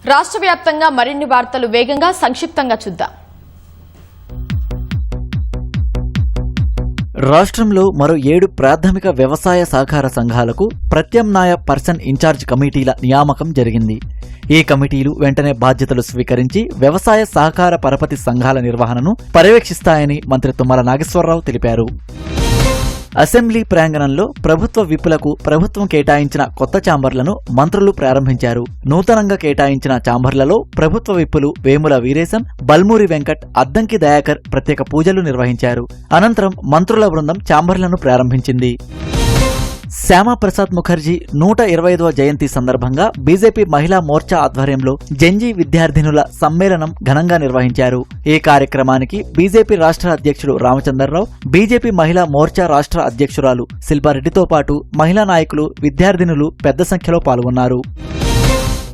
రాష్ట్ర వ్యాప్తంగా మరిన్ని వార్తలు వేగంగా సంక్షిప్తంగా చూద్దాం. రాష్ట్రంలో మరో 7 ప్రాథమిక వ్యవసాయ సహకార సంఘాలకు ప్రత్యామ్నాయ పర్సన్ ఇన్ఛార్జ్ కమిటీల నియామకం జరిగింది. ఈ కమిటీలు వెంటనే బాధ్యతలు స్వీకరించి వ్యవసాయ సహకార పరపతి సంఘాల నిర్వహణను పర్యవేక్షిస్తాయని మంత్రి తుమ్మల నాగేశ్వరరావు తెలిపారు. అసెంబ్లీ ప్రాంగణంలో ప్రభుత్వ విప్పులకు ప్రభుత్వం కేటాయించిన కొత్త ఛాంబర్లను మంత్రులు ప్రారంభించారు. నూతనంగా కేటాయించిన ఛాంబర్లలో ప్రభుత్వ విప్పులు వేముల వీరేశం, బల్మూరి వెంకట్, అద్దంకి దయాకర్ ప్రత్యేక పూజలు నిర్వహించారు. అనంతరం మంత్రుల బృందం ఛాంబర్లను ప్రారంభించింది. శ్యామాప్రసాద్ ముఖర్జీ 125వ జయంతి సందర్భంగా బీజేపీ మహిళా మోర్చా ఆధ్వర్యంలో జంజీ విద్యార్థినుల సమ్మేళనం ఘనంగా నిర్వహించారు. ఈ కార్యక్రమానికి బీజేపీ రాష్ట్ర అధ్యక్షుడు రామచంద్రరావు, బీజేపీ మహిళా మోర్చా రాష్ట్ర అధ్యక్షురాలు శిల్పారెడ్డితో పాటు మహిళా నాయకులు, విద్యార్థినులు పెద్ద సంఖ్యలో పాల్గొన్నారు.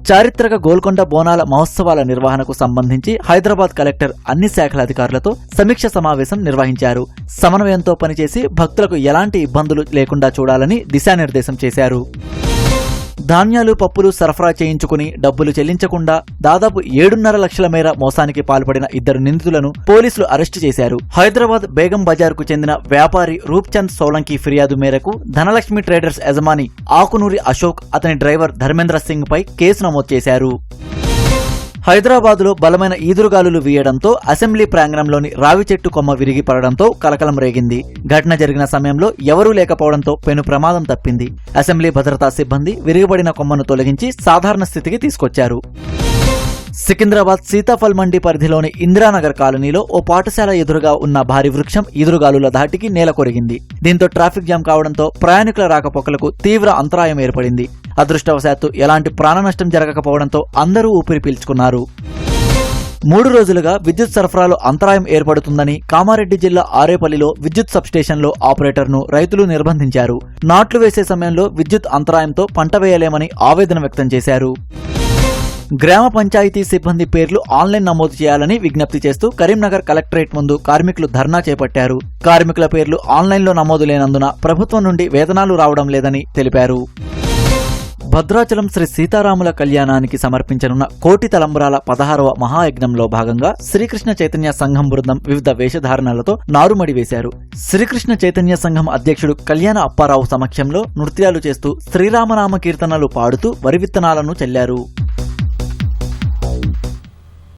చారిత్రక గోల్కొండ బోనాల మహోత్సవాల నిర్వహణకు సంబంధించి హైదరాబాద్ కలెక్టర్ అన్ని శాఖల అధికారులతో సమీక్ష సమావేశం నిర్వహించారు. సమన్వయంతో పనిచేసి భక్తులకు ఎలాంటి ఇబ్బందులు లేకుండా చూడాలని దిశానిర్దేశం చేశారు. ధాన్యాలు, పప్పులు సరఫరా చేయించుకుని డబ్బులు చెల్లించకుండా దాదాపు 7.5 లక్షల మేర మోసానికి పాల్పడిన 2 నిందితులను పోలీసులు అరెస్టు చేశారు. హైదరాబాద్ బేగం బజార్కు చెందిన వ్యాపారి రూప్చంద్ సోలంకి ఫిర్యాదు మేరకు ధనలక్ష్మి ట్రేడర్స్ యజమాని ఆకునూరి అశోక్, అతని డ్రైవర్ ధర్మేంద్ర సింగ్ పై కేసు నమోదు చేశారు. హైదరాబాద్లో బలమైన ఈదురుగాలులు వీయడంతో అసెంబ్లీ ప్రాంగణంలోని రావి చెట్టు కొమ్మ విరిగి పడడంతో కలకలం రేగింది. ఘటన జరిగిన సమయంలో ఎవరూ లేకపోవడంతో పెను ప్రమాదం తప్పింది. అసెంబ్లీ భద్రతా సిబ్బంది విరిగిపడిన కొమ్మను తొలగించి సాధారణ స్థితికి తీసుకొచ్చారు. సికింద్రాబాద్ సీతాఫల్ మండి పరిధిలోని ఇందిరానగర్ కాలనీలో ఓ పాఠశాల ఎదురుగా ఉన్న భారీ వృక్షం ఈదురుగాలుల ధాటికి నేల కొరిగింది. దీంతో ట్రాఫిక్ జామ్ కావడంతో ప్రయాణికుల రాకపోకలకు తీవ్ర అంతరాయం ఏర్పడింది. అదృష్టవశాత్తు ఎలాంటి ప్రాణనష్టం జరగకపోవడంతో అందరూ ఊపిరి పీల్చుకున్నారు. 3 రోజులుగా విద్యుత్ సరఫరాలో అంతరాయం ఏర్పడుతుందని కామారెడ్డి జిల్లా ఆరేపల్లిలో విద్యుత్ సబ్స్టేషన్లో ఆపరేటర్ను రైతులు నిర్బంధించారు. నాట్లు వేసే సమయంలో విద్యుత్ అంతరాయంతో పంట వేయలేమని ఆవేదన వ్యక్తం చేశారు. గ్రామ పంచాయతీ సిబ్బంది పేర్లు ఆన్లైన్ నమోదు చేయాలని విజ్ఞప్తి చేస్తూ కరీంనగర్ కలెక్టరేట్ ముందు కార్మికులు ధర్నా చేపట్టారు. కార్మికుల పేర్లు ఆన్లైన్లో నమోదు లేనందున ప్రభుత్వం నుండి వేతనాలు రావడం లేదని తెలిపారు. భద్రాచలం శ్రీ సీతారాముల కళ్యాణానికి సమర్పించనున్న కోటి తలంబ్రాల 16వ మహాయజ్ఞంలో భాగంగా శ్రీకృష్ణ చైతన్య సంఘం బృందం వివిధ వేషధారణలతో నారుమడి వేశారు. శ్రీకృష్ణ చైతన్య సంఘం అధ్యక్షుడు కళ్యాణ అప్పారావు సమక్షంలో నృత్యాలు చేస్తూ శ్రీరామనామ కీర్తనలు పాడుతూ వరి విత్తనాలను చల్లారు.